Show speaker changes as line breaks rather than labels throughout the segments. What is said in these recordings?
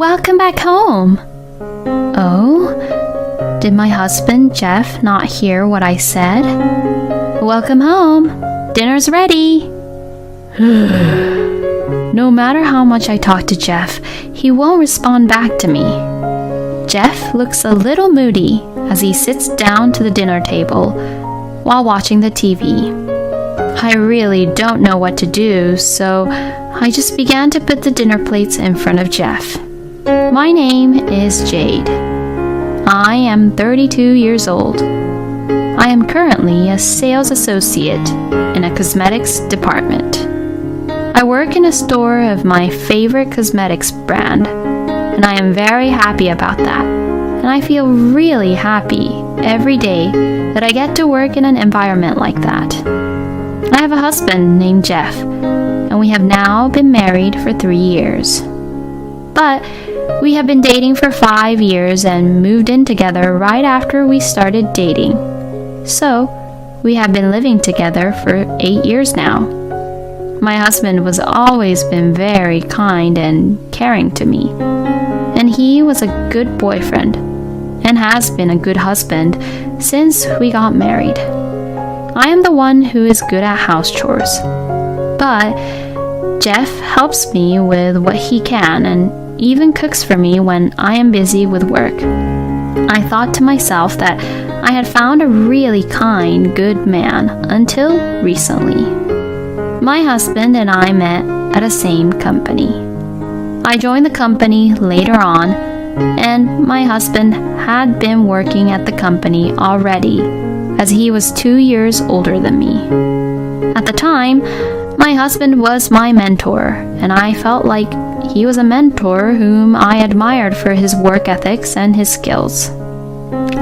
Welcome back home. Oh, did my husband Jeff not hear what I said? Welcome home. Dinner's ready. No matter how much I talk to Jeff, he won't respond back to me. Jeff looks a little moody as he sits down to the dinner table while watching the TV. I really don't know what to do, so I just began to put the dinner plates in front of Jeff. My name is Jade. I am 32 years old. I am currently a sales associate in a cosmetics department. I work in a store of my favorite cosmetics brand, and I am very happy about that. And I feel really happy every day that I get to work in an environment like that. I have a husband named Jeff, and we have now been married for 3 years. But we have been dating for 5 years and moved in together right after we started dating. So, we have been living together for 8 years now. My husband was always been very kind and caring to me. And he was a good boyfriend and has been a good husband since we got married. I am the one who is good at house chores. But Jeff helps me with what he can and even cooks for me when I am busy with work. I thought to myself that I had found a really kind, good man until recently. My husband and I met at a same company. I joined the company later on, and my husband had been working at the company already, as he was 2 years older than me. At the time, my husband was my mentor, and I felt like he was a mentor whom I admired for his work ethics and his skills.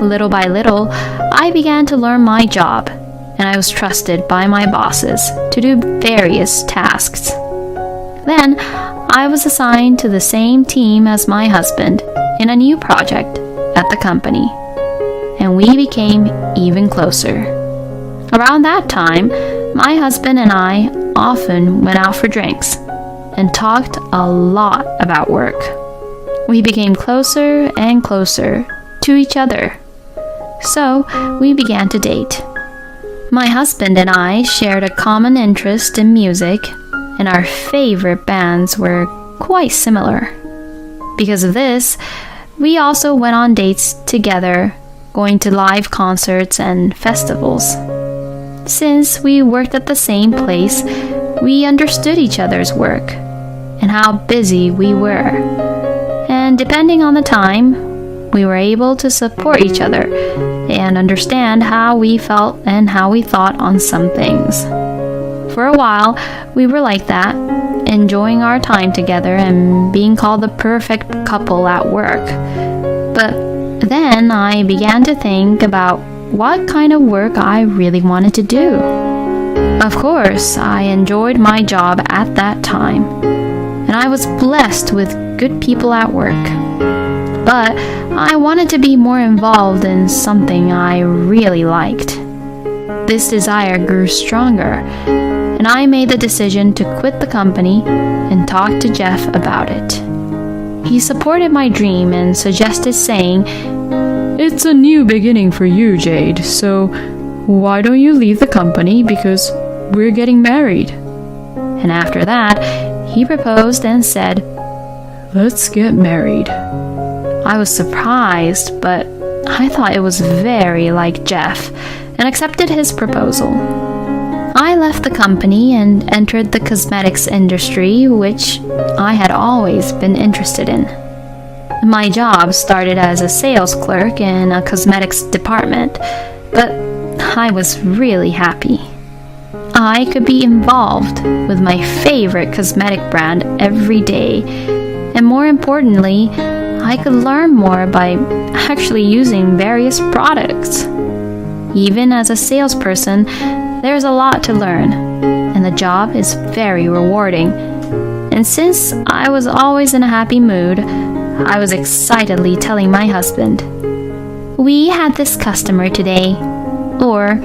Little by little, I began to learn my job, and I was trusted by my bosses to do various tasks. Then, I was assigned to the same team as my husband in a new project at the company, and we became even closer. Around that time, my husband and I often went out for drinks and talked a lot about work. We became closer and closer to each other, so we began to date. My husband and I shared a common interest in music, and our favorite bands were quite similar. Because of this, we also went on dates together, going to live concerts and festivals. Since we worked at the same place, we understood each other's work and how busy we were. And depending on the time, we were able to support each other and understand how we felt and how we thought on some things. For a while, we were like that, enjoying our time together and being called the perfect couple at work. But then I began to think about what kind of work I really wanted to do. Of course, I enjoyed my job at that time, and I was blessed with good people at work. But I wanted to be more involved in something I really liked. This desire grew stronger, and I made the decision to quit the company and talk to Jeff about it. He supported my dream and suggested saying, "It's a new beginning for you, Jade, so why don't you leave the company because we're getting married?" And after that, he proposed and said, "Let's get married." I was surprised, but I thought it was very like Jeff and accepted his proposal. I left the company and entered the cosmetics industry, which I had always been interested in. My job started as a sales clerk in a cosmetics department, but I was really happy. I could be involved with my favorite cosmetic brand every day, and more importantly, I could learn more by actually using various products. Even as a salesperson, there's a lot to learn, and the job is very rewarding. And since I was always in a happy mood, I was excitedly telling my husband, "We had this customer today," or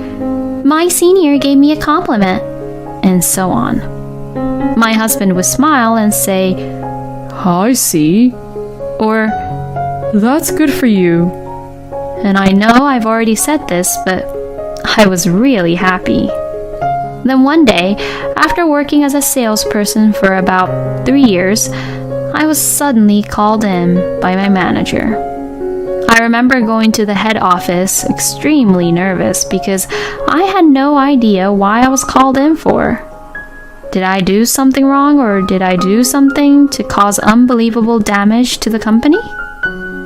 "My senior gave me a compliment," and so on. My husband would smile and say, "I see. or
"That's good for you."
And I know I've already said this, but I was really happy. Then one day, after working as a salesperson for about 3 years, I was suddenly called in by my manager. I remember going to the head office extremely nervous because I had no idea why I was called in for. Did I do something wrong, or did I do something to cause unbelievable damage to the company?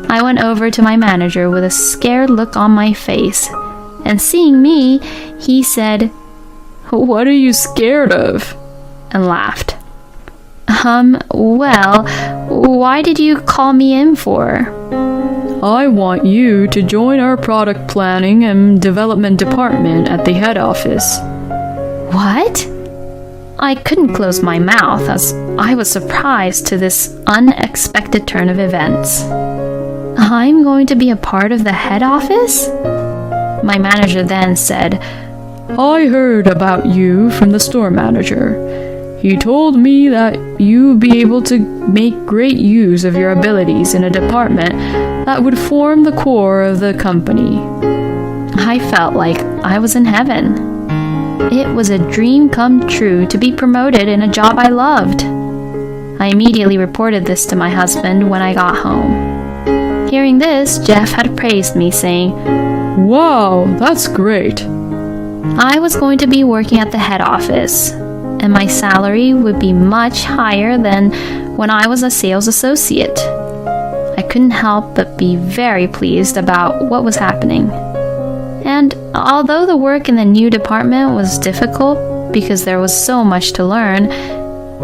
I went over to my manager with a scared look on my face, and seeing me, he said,
"What are you scared of?"
and laughed. Well, why did you call me in for?
"I want you to join our product planning and development department at the head office."
What? I couldn't close my mouth as I was surprised to this unexpected turn of events. I'm going to be a part of the head office? My manager then said,
"I heard about you from the store manager. He told me that you'd be able to make great use of your abilities in a department that would form the core of the company."
I felt like I was in heaven. It was a dream come true to be promoted in a job I loved. I immediately reported this to my husband when I got home. Hearing this, Jeff had praised me, saying,
"Wow, that's great."
I was going to be working at the head office, and my salary would be much higher than when I was a sales associate. I couldn't help but be very pleased about what was happening. And although the work in the new department was difficult because there was so much to learn,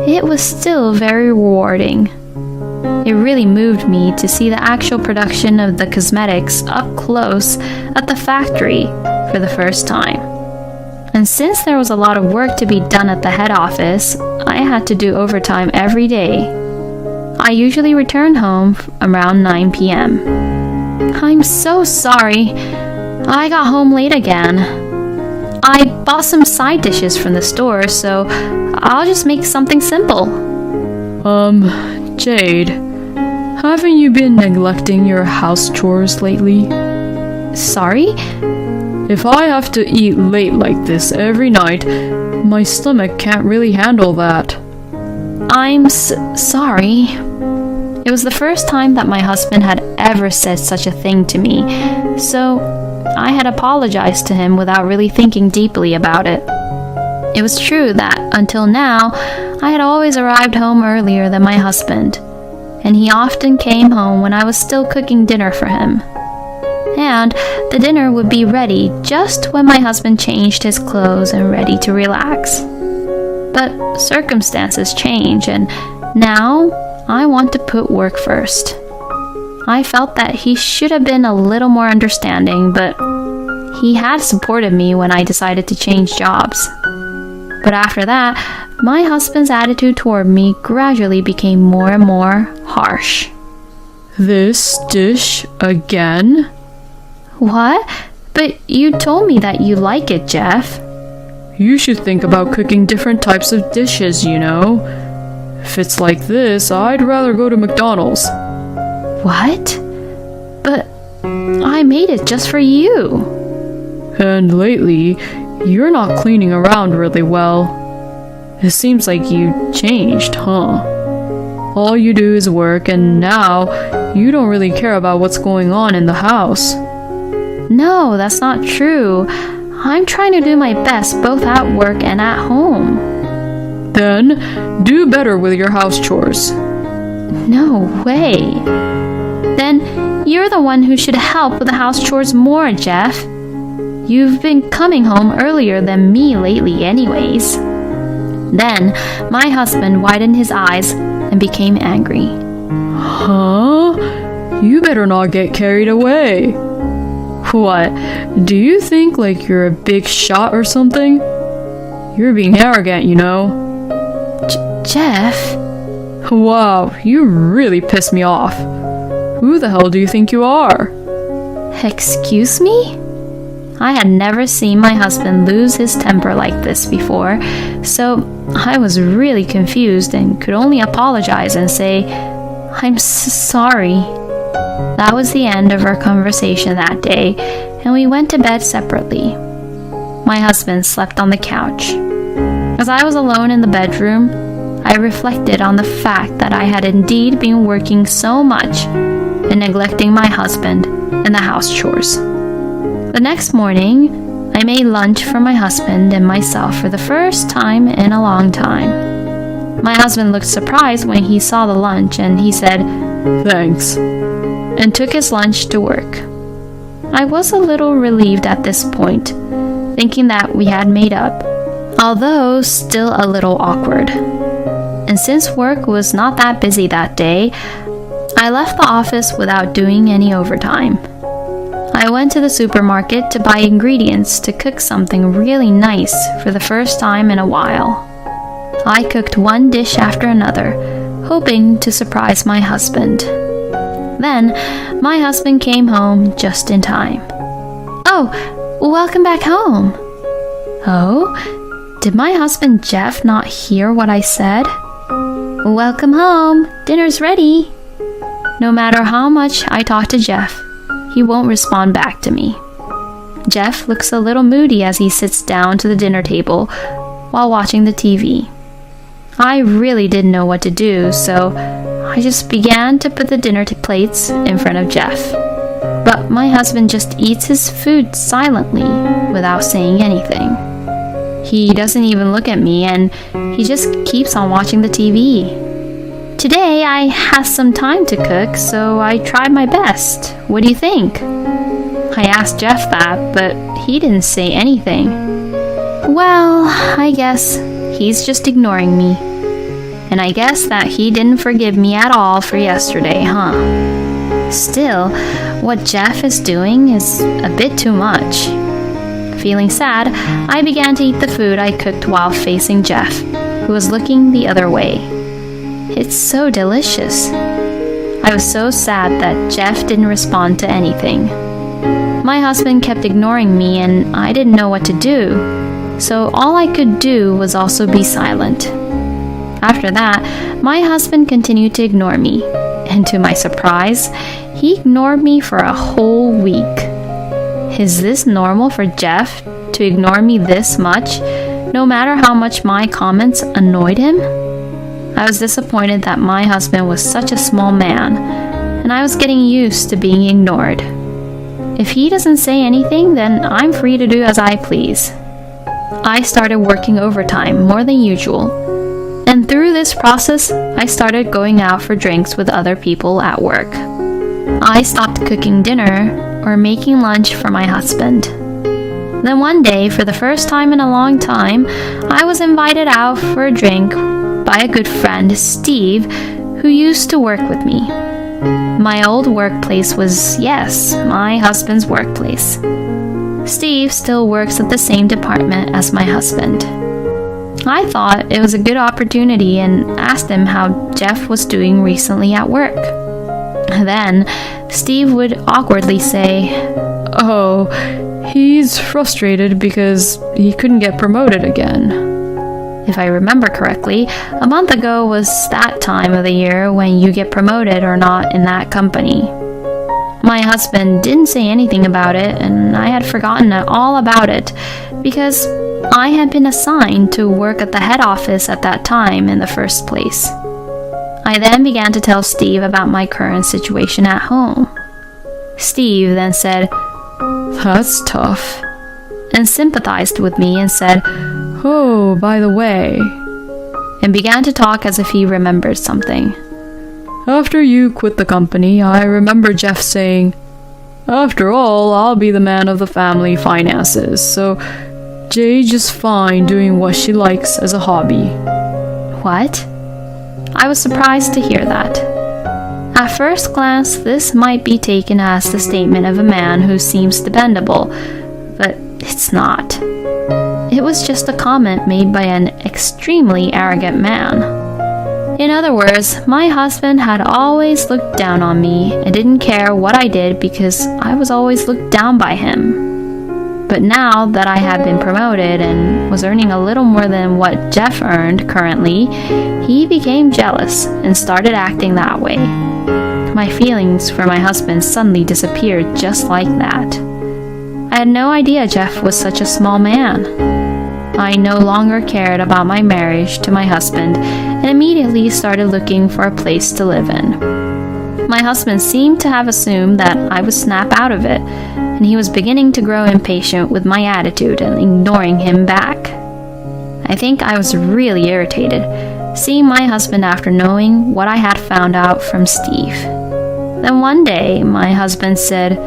it was still very rewarding. It really moved me to see the actual production of the cosmetics up close at the factory for the first time. And since there was a lot of work to be done at the head office, I had to do overtime every day. I usually returned home around 9 p.m. I'm so sorry. I got home late again. I bought some side dishes from the store, so I'll just make something simple.
Jade, haven't you been neglecting your house chores lately?
Sorry?
If I have to eat late like this every night, my stomach can't really handle that.
I'm sorry. It was the first time that my husband had ever said such a thing to me, so I had apologized to him without really thinking deeply about it. It was true that, until now, I had always arrived home earlier than my husband, and he often came home when I was still cooking dinner for him. And the dinner would be ready just when my husband changed his clothes and ready to relax. But circumstances change, and now I want to put work first. I felt that he should have been a little more understanding, but he had supported me when I decided to change jobs. But after that, my husband's attitude toward me gradually became more and more harsh.
This dish again?
What? But you told me that you like it, Jeff.
You should think about cooking different types of dishes, you know. If it's like this, I'd rather go to McDonald's.
What? But I made it just for you.
And lately, you're not cleaning around really well. It seems like you changed, huh? All you do is work, and now you don't really care about what's going on in the house.
No, that's not true. I'm trying to do my best both at work and at home.
Then, do better with your house chores.
No way. Then, you're the one who should help with the house chores more, Jeff. You've been coming home earlier than me lately anyways. Then, my husband widened his eyes and became angry.
Huh? You better not get carried away. What? Do you think like you're a big shot or something? You're being arrogant, you know.
Jeff?
Wow, you really pissed me off. Who the hell do you think you are?
Excuse me? I had never seen my husband lose his temper like this before, so I was really confused and could only apologize and say, I'm sorry." That was the end of our conversation that day, and we went to bed separately. My husband slept on the couch. As I was alone in the bedroom, I reflected on the fact that I had indeed been working so much and neglecting my husband and the house chores. The next morning, I made lunch for my husband and myself for the first time in a long time. My husband looked surprised when he saw the lunch, and he said,
"Thanks,"
and took his lunch to work. I was a little relieved at this point, thinking that we had made up, although still a little awkward. And since work was not that busy that day, I left the office without doing any overtime. I went to the supermarket to buy ingredients to cook something really nice for the first time in a while. I cooked one dish after another, hoping to surprise my husband. Then, my husband came home just in time. "Oh, welcome back home." Oh, did my husband Jeff not hear what I said? "Welcome home, dinner's ready." No matter how much I talk to Jeff, he won't respond back to me. Jeff looks a little moody as he sits down to the dinner table while watching the TV. I really didn't know what to do, so I just began to put the dinner plates in front of Jeff. But my husband just eats his food silently without saying anything. He doesn't even look at me, and he just keeps on watching the TV. Today I had some time to cook, so I tried my best. What do you think? I asked Jeff that, but he didn't say anything. Well, I guess he's just ignoring me. And I guess that he didn't forgive me at all for yesterday, huh? Still, what Jeff is doing is a bit too much. Feeling sad, I began to eat the food I cooked while facing Jeff, who was looking the other way. It's so delicious. I was so sad that Jeff didn't respond to anything. My husband kept ignoring me, and I didn't know what to do, so all I could do was also be silent. After that, my husband continued to ignore me, and to my surprise, he ignored me for a whole week. Is this normal for Jeff to ignore me this much, no matter how much my comments annoyed him? I was disappointed that my husband was such a small man, and I was getting used to being ignored. If he doesn't say anything, then I'm free to do as I please. I started working overtime more than usual, and through this process, I started going out for drinks with other people at work. I stopped cooking dinner or making lunch for my husband. Then one day, for the first time in a long time, I was invited out for a drink by a good friend, Steve, who used to work with me. My old workplace was, yes, my husband's workplace. Steve still works at the same department as my husband. I thought it was a good opportunity and asked him how Jeff was doing recently at work. Then, Steve would awkwardly say,
"Oh, he's frustrated because he couldn't get promoted again."
If I remember correctly, a month ago was that time of the year when you get promoted or not in that company. My husband didn't say anything about it, and I had forgotten all about it because I had been assigned to work at the head office at that time in the first place. I then began to tell Steve about my current situation at home. Steve then said,
"That's tough,"
and sympathized with me and said,
"Oh, by the way,"
and began to talk as if he remembered something.
"After you quit the company, I remember Jeff saying, 'After all, I'll be the man of the family finances, so Jay's just fine doing what she likes as a hobby.'"
What? I was surprised to hear that. At first glance, this might be taken as the statement of a man who seems dependable, but it's not. It was just a comment made by an extremely arrogant man. In other words, my husband had always looked down on me and didn't care what I did because I was always looked down by him. But now that I had been promoted and was earning a little more than what Jeff earned currently, he became jealous and started acting that way. My feelings for my husband suddenly disappeared just like that. I had no idea Jeff was such a small man. I no longer cared about my marriage to my husband and immediately started looking for a place to live in. My husband seemed to have assumed that I would snap out of it, and he was beginning to grow impatient with my attitude and ignoring him back. I think I was really irritated, seeing my husband after knowing what I had found out from Steve. Then one day, my husband said,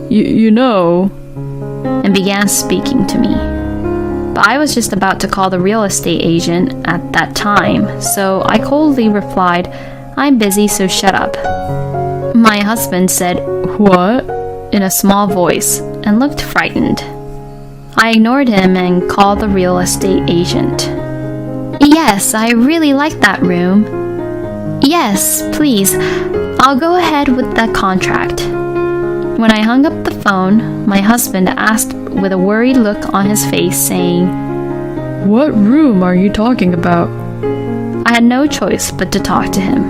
you know,
and began speaking to me. But I was just about to call the real estate agent at that time, so I coldly replied, "I'm busy, so shut up." My husband said,
"What?"
in a small voice and looked frightened. I ignored him and called the real estate agent. "Yes, I really like that room. Yes, please, I'll go ahead with that contract." When I hung up the phone, my husband asked with a worried look on his face, saying,
"What room are you talking about?"
I had no choice but to talk to him.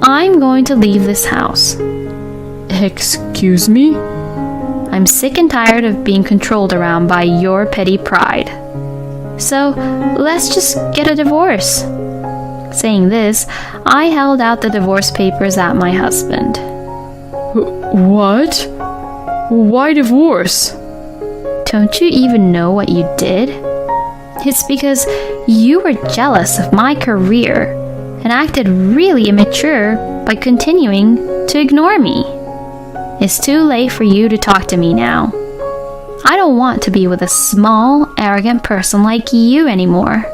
"I'm going to leave this house."
"Excuse me?"
"I'm sick and tired of being controlled around by your petty pride. So, let's just get a divorce." Saying this, I held out the divorce papers at my husband.
"What? Why divorce?"
"Don't you even know what you did? It's because you were jealous of my career and acted really immature by continuing to ignore me. It's too late for you to talk to me now. I don't want to be with a small, arrogant person like you anymore.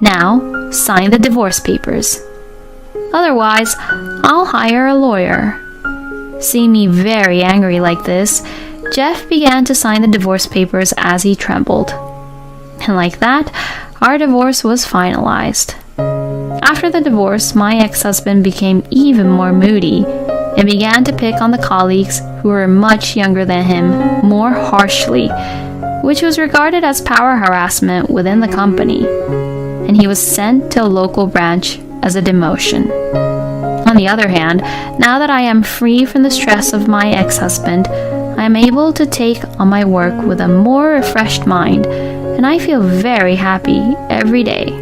Now, sign the divorce papers. Otherwise, I'll hire a lawyer." Seeing me very angry like this, Jeff began to sign the divorce papers as he trembled. And like that, our divorce was finalized. After the divorce, my ex-husband became even more moody and began to pick on the colleagues who were much younger than him more harshly, which was regarded as power harassment within the company, and he was sent to a local branch as a demotion. On the other hand, now that I am free from the stress of my ex-husband, I am able to take on my work with a more refreshed mind, and I feel very happy every day.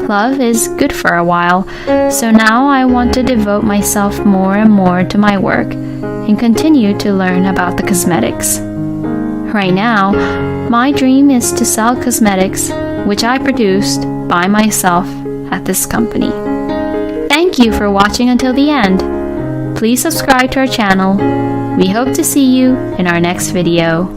Love is good for a while, so now I want to devote myself more and more to my work and continue to learn about the cosmetics. Right now, my dream is to sell cosmetics, which I produced by myself at this company. Thank you for watching until the end. Please subscribe to our channel. We hope to see you in our next video.